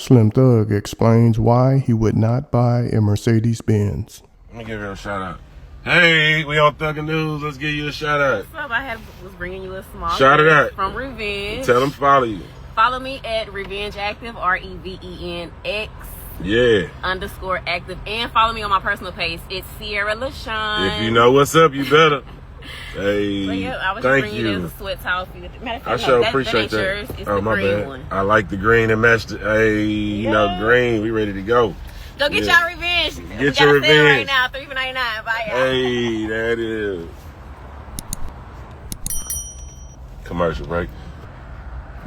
Slim Thug explains why he would not buy a Mercedes Benz. Let me give her a shout out. Hey, we on Thugger News. Let's give you a shout out. What's up? Was bringing you a small shout it out from Revenge. Tell them follow you. Follow me at Revenge Active, REVENX. Yeah. _ active. And follow me on my personal page. It's Sierra LaShawn. If you know what's up, you better. Hey, so yeah, I was thank just you. bringing you a sweat towel for you. Matter of fact, I sure appreciate that. that. Yours. It's oh, the my green bad. one. I like the green and matched it. Hey, you know, green. We ready to go. Go get y'all revenge. Get your revenge right now, $3 for $99. Bye, y'all. Hey, that is commercial, right?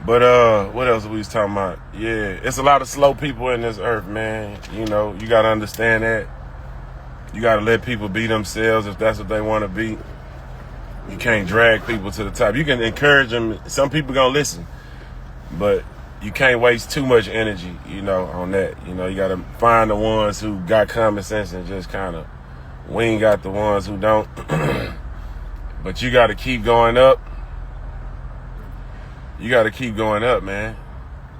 But what else we was talking about? Yeah, it's a lot of slow people in this earth, man. You know, you gotta understand that. You gotta let people be themselves if that's what they want to be. You can't drag people to the top. You can encourage them. Some people gonna listen, but you can't waste too much energy, you know, on that. You know, you gotta find the ones who got common sense and just kind of wing out the ones who don't. But you gotta keep going up. You gotta keep going up, man.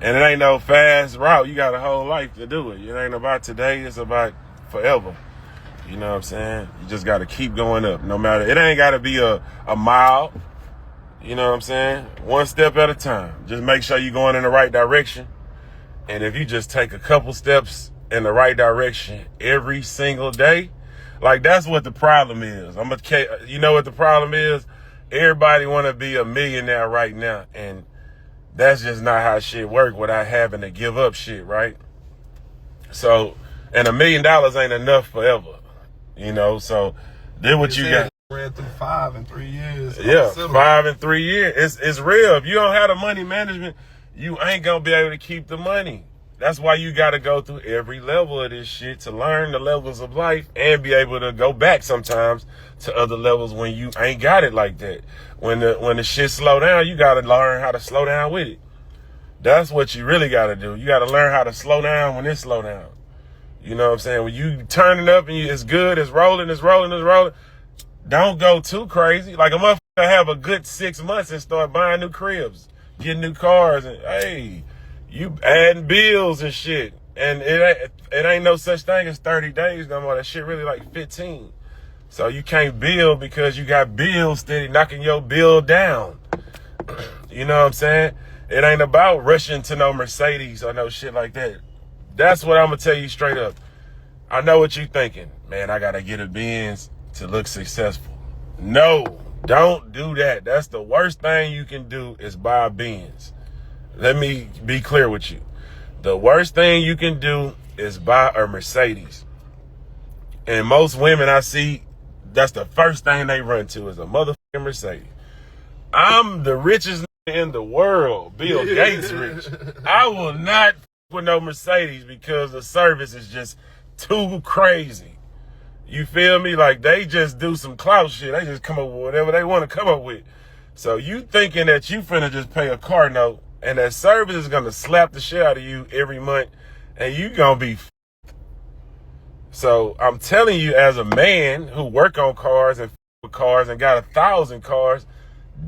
And it ain't no fast route. You got a whole life to do it. It ain't about today. It's about forever. You know what I'm saying? You just gotta keep going up. No matter, it ain't gotta be a mile. You know what I'm saying? One step at a time. Just make sure you're going in the right direction. And if you just take a couple steps in the right direction every single day, like that's what the problem is. You know what the problem is? Everybody want to be a millionaire right now. And that's just not how shit work without having to give up shit, right? So, and $1 million ain't enough forever. You know, so then what you got? Ran through 5 in 3 years. Yeah, 5 in 3 years. It's real. If you don't have the money management, you ain't gonna be able to keep the money. That's why you gotta go through every level of this shit to learn the levels of life and be able to go back sometimes to other levels when you ain't got it like that. When the shit slow down, you gotta learn how to slow down with it. That's what you really gotta do. You gotta learn how to slow down when it slow down. You know what I'm saying? When you turning up and it's good, it's rolling. Don't go too crazy. Like a motherfucker have a good 6 months and start buying new cribs, getting new cars, and hey, you adding bills and shit. And it ain't no such thing as 30 days no more. That shit really like 15. So you can't build because you got bills steady knocking your bill down. You know what I'm saying? It ain't about rushing to no Mercedes or no shit like that. That's what I'm gonna tell you straight up. I know what you thinking. Man, I gotta get a Benz to look successful. No, don't do that. That's the worst thing you can do is buy a Benz. Let me be clear with you. The worst thing you can do is buy a Mercedes. And most women I see, that's the first thing they run to is a motherfucking Mercedes. I'm the richest in the world, Bill Gates rich. I will not with no Mercedes because the service is just too crazy. You feel me? Like they just do some clout shit. They just come up with whatever they want to come up with. So you thinking that you finna just pay a car note and that service is gonna slap the shit out of you every month and you gonna be So I'm telling you as a man who work on cars and with cars and got 1,000 cars,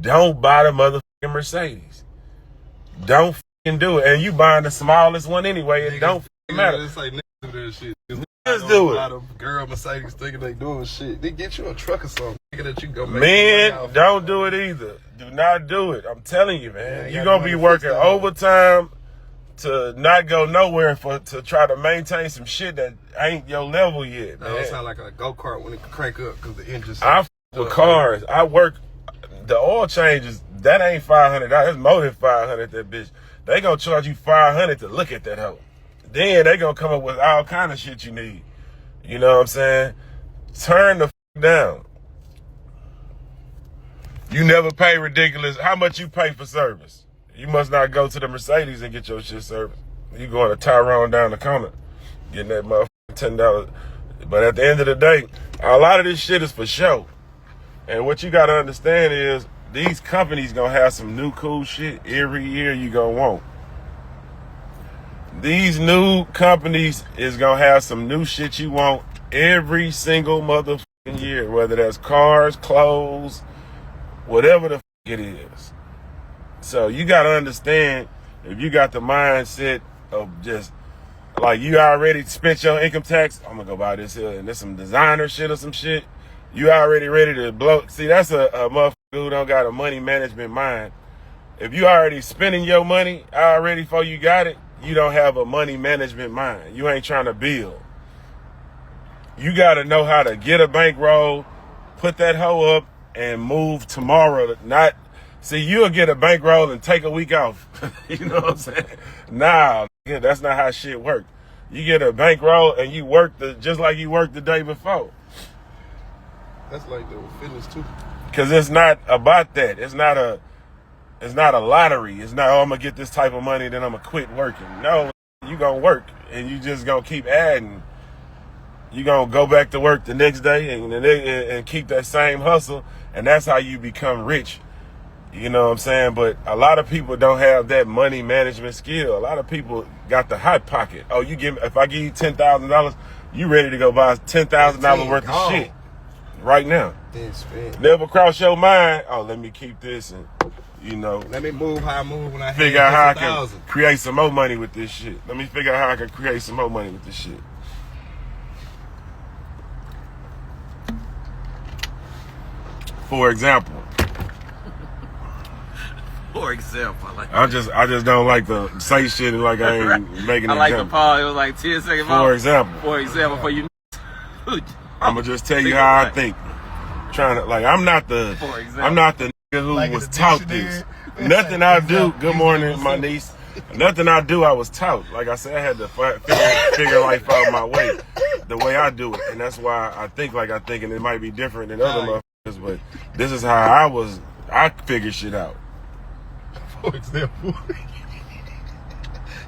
don't buy the motherfucking Mercedes. Don't do it. And you buying the smallest one anyway. It don't matter. It's like niggas do that shit. Just do it. A lot of girl Mercedes thinking they doing shit. They get you a truck or something. Thinking that you go make Men, don't do it either. Do not do it. I'm telling you, man. You're going to be working overtime to not go nowhere to try to maintain some shit that ain't your level yet, man. That sound like a go-kart when it crank up because the engine's I f with cars. I work. The oil changes, that ain't $500. That's more than $500, that bitch. They gonna charge you $500 to look at that hoe. Then they gonna come up with all kind of shit you need. You know what I'm saying? Turn the down. You never pay ridiculous. How much you pay for service? You must not go to the Mercedes and get your shit serviced. You going to Tyrone down the corner, getting that motherfucking $10. But at the end of the day, a lot of this shit is for show. And what you gotta understand is these companies gonna have some new cool shit every year you gonna want. These new companies is gonna have some new shit you want every single motherfucking year, whether that's cars, clothes, whatever the it is. So you gotta understand, if you got the mindset of just Like, you already spent your income tax. I'm gonna go buy this here, and there's some designer shit or some shit. You already ready to blow. See, that's a motherfucker who don't got a money management mind. If you already spending your money already before you got it, you don't have a money management mind. You ain't trying to build. You got to know how to get a bankroll, put that hoe up, and move tomorrow. Not see, you'll get a bankroll and take a week off. You know what I'm saying? Nah, that's not how shit work. You get a bankroll and you work just like you worked the day before. That's like the fitness too. Cause it's not about that. It's not a lottery. It's not, oh, I'm gonna get this type of money, then I'm gonna quit working. No, you gonna work and you just gonna keep adding. You gonna go back to work the next day and keep that same hustle, and that's how you become rich. You know what I'm saying? But a lot of people don't have that money management skill. A lot of people got the hot pocket. Oh, if I give you $10,000, you ready to go buy $10,000 worth of shit right now. Never cross your mind, oh, let me keep this and, you know. Let me move how I move when I figure out how I can create some more money with this shit. Let me figure out how I can create some more money with this shit. For example, I like I just don't like to say shit like I ain't making it. I like the pause. It was like 10 seconds. For example, for you. I'm gonna just tell you how I think. Trying to I'm not the nigga who Like was in the taught dictionary. this. Nothing I do. Good morning, my niece. Nothing I do, I was taught. Like I said, I had to figure life out my way, the way I do it, and that's why I think like I think, and it might be different than other motherfuckers, but this is how I figure shit out. For example,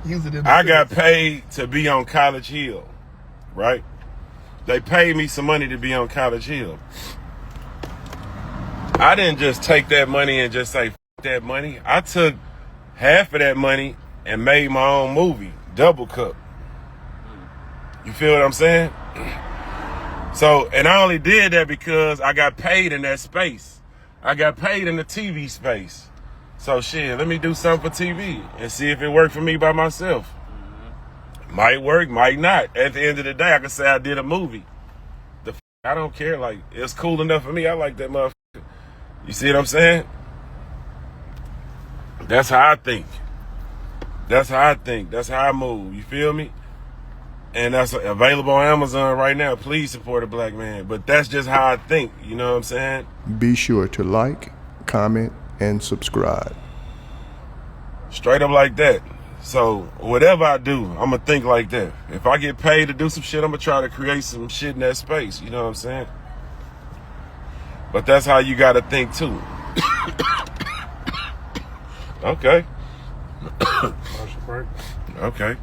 use it in I got paid to be on College Hill, right? They paid me some money to be on College Hill. I didn't just take that money and just say, F that money. I took half of that money and made my own movie, Double Cup. You feel what I'm saying? So, and I only did that because I got paid in that space. I got paid in the TV space. So shit, let me do something for TV and see if it worked for me by myself. Might work, might not. At the end of the day, I can say I did a movie. I don't care. Like, it's cool enough for me. I like that motherfucker. You see what I'm saying? That's how I think. That's how I think. That's how I move. You feel me? And that's available on Amazon right now. Please support a black man. But that's just how I think. You know what I'm saying? Be sure to like, comment, and subscribe. Straight up like that. So whatever I do, I'm going to think like that. If I get paid to do some shit, I'm going to try to create some shit in that space. You know what I'm saying? But that's how you got to think too. Okay. Okay.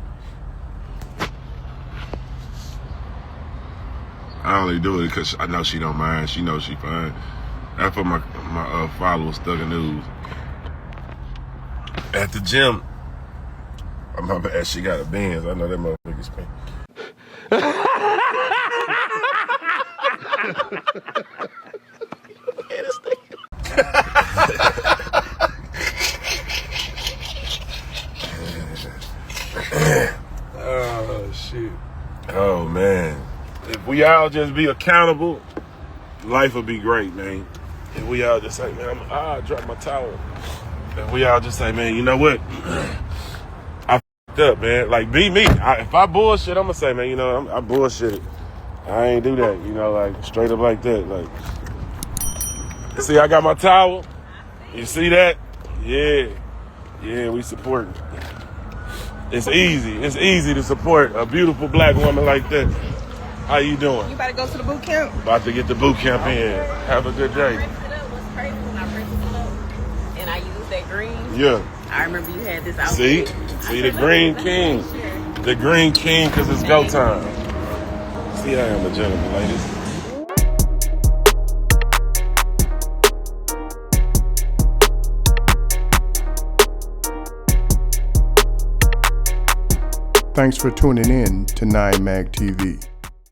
I only do it because I know she don't mind. She knows she fine. That's for my followers stuck in news. At the gym, my bad, she got a Benz. I know that motherfucker's pink. Oh shit. Oh man. If we all just be accountable, life would be great, man. If we all just say, man, I dropped my towel. If we all just say, man, you know what? I f***ed up, man. Like, be me. If I bullshit, I'm gonna say, man, you know, I bullshitted. I ain't do that, you know, like, straight up like that. Like, see, I got my towel. You see that? Yeah. Yeah, we supporting. It's easy. It's easy to support a beautiful black woman like that. How you doing? You about to go to the boot camp? About to get the boot camp in. Have a good day. What's crazy when I pressed it up and I used that green? Yeah. I remember you had this outfit. See the Green King. The Green King, because it's go time. See, I am a gentleman, ladies. Thanks for tuning in to 9mag TV.